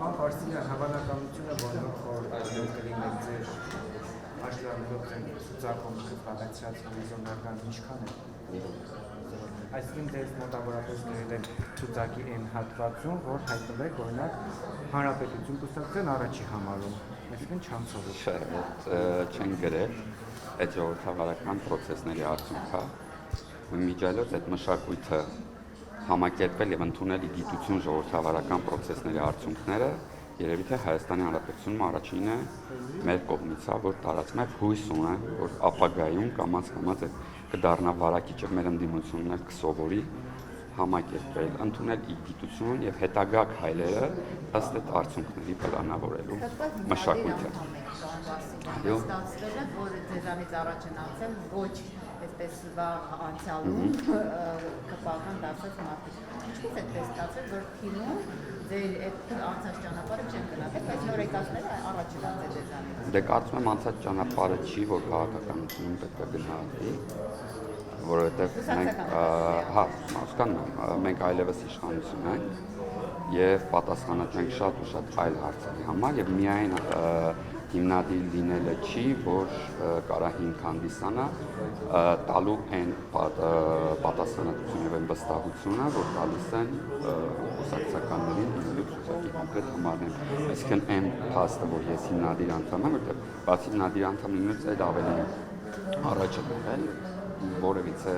Պարոն Պարսինյան, հավանականությունը, որ նոր խորհուրդներ կլինեն ձեր աշտարակով ցուցակում կպատասխանած հորիզոնական ինչքան է։ Այսինքն դες մոտավորապես գրել են ցուցակի այն հատվածում, որ հայտնվեք օրինակ հանրապետություն կուսակցության առաջի համարում, այսինքն չանցողը։ Չէ, չեն գրել, այդ ժողովրդավարական process-ների արդյունքը, միջայլոց այդ մշակույթը համակերպել եւ ընդունել գիտություն ժողովրդավարական process-ների արդյունքները, երևի թե Հայաստանի Հանրապետությունում առաջինն է մեր կողմից, որ տարածում է հույս ունեն, որ ապագայում կամաց կդառնա վարակիչը մեր ընդդիմությունն էլ կսովորի համակերպել, ընդունել գիտություն եւ հետագա քայլերը ըստ այդ արդյունքների պլանավորելու մշակույթը։ Ստացվել է, որ ձեզանից առաջ են անցել ոչ այսպես վաղ անցյալում կպական դարձած մարդիկ։ Ինչպես այդպես ստացվել, որ թիմում ձեր այդ անցած ճանապարհը չեն գնահատել, բայց նոր եկածները առաջ են անցել ձեզանից։ Դե կարծում եմ անցած ճանապարհը չի, որ քաղաքականությունում պետք է գնահատվի, որովհետև մենք այլևս իշխանություն ենք եւ պատասխանատու ենք շատ ու շատ այլ հարցերի համար եւ միայն հիմնադիր լինելը չի, որ կարա հիմք հանդիսանա տալու այն պատասխանատվությունը եւ այն վստահությունը, որ տալիս են կուսակցականներին լինելու ցուցակի կոնկրետ համարներն։ Այսինքն այն փաստը, որ ես հիմնադիր անդամ եմ, որտեղ բացի հիմնադիր անդամ լինելուց այդ ավելի առաջ է եղել որևիցե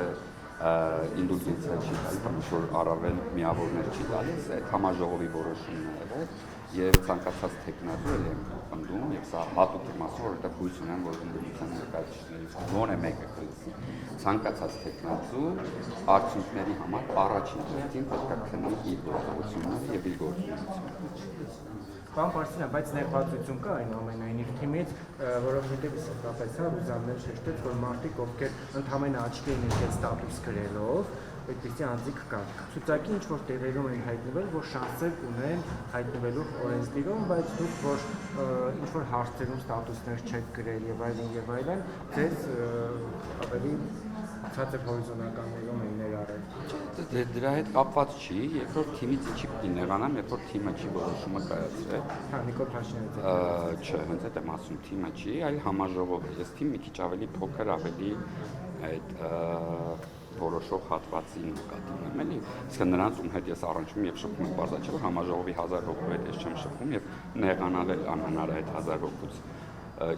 ինդուլգենցիա չի տալիս, ինչ որ առավել միավորներ չի տալիս, այդ համաժողովի որոշումն է եղել եւ ցանկացած տեխնատու էլ եմ ընդդում եւ սա հատուկ եմ ասում, որովհետեւ հույս ունեմ, որ ընդդիմության ներկայացուցիչներից գոնե մեկը կլսի ցանկացած տեխնատու արդյունքների համար առաջին հերթին պետք է քննի իր գործողությունները եւ իր գործունեությունը։ Պարոն Պարսինյան, բայց ներկայացություն կա այնուամենայնիվ թիմից, որովհետև իսկապես Ռուզանն շեշտեց, որ մարդիկ, ովքեր ընդհանրապես աչքի են ընկել ստատուս գրելով, այդպիսի անձիկ կան։ Ցուցակի ինչ-որ տեղերում են հայտնվել, որ շանսեր ունեն հայտնվելու օրենսդիրում, բայց դուք, որ ինչ-որ հարցերում ստատուսներ չեք գրել եւ այլն, ձեզ ավելի ցածր հորիզոնականներում էին ներառել։ Դրա հետ կապված չի, երկրորդ թիմից ինչի պիտի նեղանամ, երբ որ թիմը չի որոշումը կայացրել։ Հա, Նիկոլ Փաշինյանը։ Չէ, հենց այդ եմ ասում, թիմը չի, այլ համաժողովը։ Ես թիմ մի քիչ ավելի փոքր, ավելի այդ որոշող հատվածի նկատի ունեմ, էլի։ Իսկ նրանց ում հետ ես առնչվում եւ շփվում եմ, բարձր չէ, որ համաժողովի 1000 հոգու հետ ես չեմ շփվում եւ նեղանալ էլ անհնար է այդ 1000 հոգուց։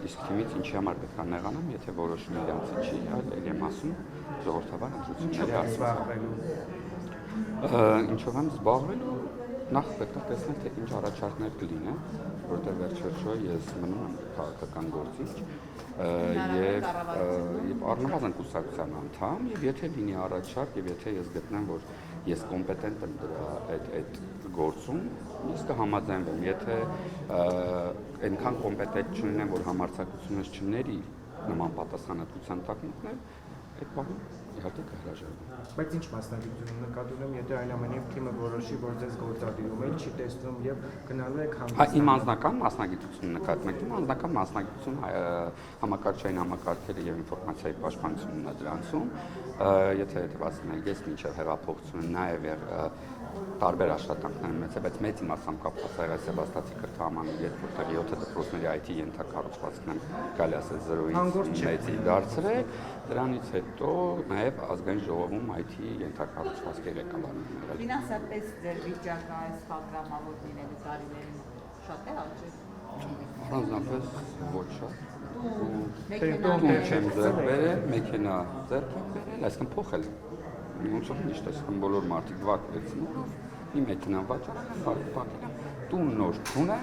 Իսկ թիմից ինչի համար պետք է նեղանամ, եթե որոշումը իրանց չի, այլ եմ ասում ժողովրդավար ընտրությունների ինչով եմ զբաղվելու, նախ պետք է տեսնել, թե ինչ առաջարկներ կլինեն, որտեղ վերջ-վերջո ես մնում եմ քաղաքական գործիչ եւ առնվազն կուսակցության անդամ եւ եթե լինի առաջարկ եւ եթե ես գտնեմ, որ ես կոմպետենտ եմ դրա այդ գործում, ես կհամաձայնվեմ, եթե այնքան կոմպետենտ չունեմ, որ համարձակությունս չների նման պատասխանատվության տակ մտնել, այդ բանը իհարկե կհրաժարվի։ Բայց ինչ մասնագիտություն նկատի ունեմ, եթե այնուամենայնիվ թիմը որոշի, որ ձեզ գործադիրում էլ չի տեսնում եւ գնալու եք հանդիսանալ։ Իմ անձնական մասնագիտություն նկատում եք, իմ անձնական մասնագիտություն համակարգչային համակարգերը եւ ինֆորմացիայի պաշտպանությունն է դրանցում, եթե հետեւածին եք, ես մինչեւ հեղափոխությունը նաեւ տարբեր աշխատանքներ ունեցա, բայց մեծ իմաստությամբ կապված եղել Սեբաստացի քրթահամանի հետ, որտեղ 7 դպրոցների IT ենթակառուցվածքն եմ կարելի ասել 0-ից մեծի դարձրել, դրանից հետո նաև ազգային ժողովում IT ենթակառուցվածքի ղեկավարն եմ եղել։ Ֆինանսապես ձեր վիճակը այս պատգամավոր լինելու տարիներին շատ է աճել։ Առանձնապես ոչ շատ։ Տուն չեմ ձեռք բերել, մեքենա ձեռք եմ բերել, այսինքն փոխել ոնց որ միշտ այսքան բոլոր մարդիկ վարկ վերցնում, մի մեքենա վաճառել եմ, վարկել եմ, տուն նոր տուն է,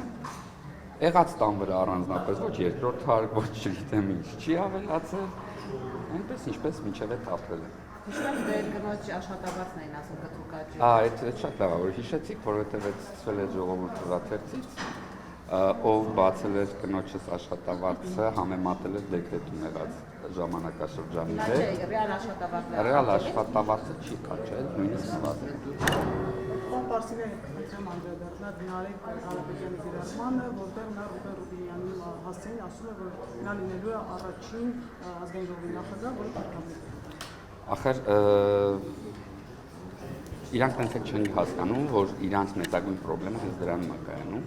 եղած տան վրա առանձնապես ոչ երկրորդ հարկ, ոչ չգիտեմ ինչ չի ավելացել, այնպես ինչպես մինչև այդ ապրել եմ։ Հիշում դեր կնոջ աշխատավարձն էին ասում կտրուկաճի։ Այդ շատ լավ է, որ հիշեցիք, որովհետև այդ ցվել է ժողովուրդ թղթերցից, ով բացել էր կնոջս աշխատավարձը, համեմատել էր դեկրետում եղած ժամանակաշրջանի հետ։ Ռեալ աշխատավարձը չի կաճել, նույնիսկ նվազել։ Պարոն Պարսինյան, խնդրեմ անդրադառնալ Նարեկ Կարապետյանի գրառմանը, որտեղ նա Ռուբեն Ռուբինյանին հասցեին ասում է, որ նա լինելու է առաջին ազգային ժողովի նախագահ, որը կարգավորել է։ Ախր իրանք տենց էլ չեն հասկանում, որ իրանք մեծագույն խնդիրը հենց դրանում է կայանում։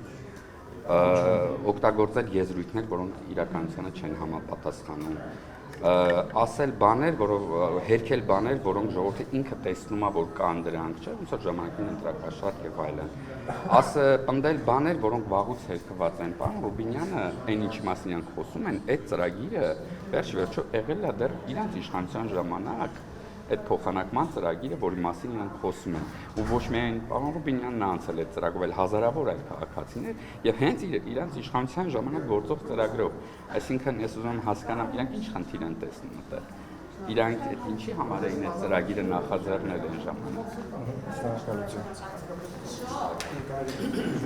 Օգտագործել եզրույթներ, որոնք իրականությանը չեն համապատասխանում, ասել բաներ, որով հերքել բաներ, որոնք ժողովուրդը ինքը տեսնում է, որ կան դրանք, չէ՞, ոնց որ ժամանակին ընտրակաշարք եւ այլն։ Պնդել բաներ, որոնք վաղուց հերքված են, պարոն Ռուբինյանը, այն ինչի մասին իրանք խոսում են, այդ ծրագիրը վերջ-վերջո եղել է դեռ իրանք իշխանության ժամանակ, այդ փոխանակման ծրագիրը, որի մասին իրանք խոսում են, ու ոչ միայն պարոն Ռուբինյանն է անցել այդ ծրագրով, այլ հազարավոր այլ քաղաքացիներ, եւ հենց իրանք իշխանության ժամանակ գործող ծրագրով, այսինքն ես ուզում եմ հասկանամ, իրանք ինչ խնդիր են տեսնում այդտեղ, իրանք ինչի համար էին այդ ծրագիրը նախաձեռնել այն ժամանակ։ Շնորհակալություն։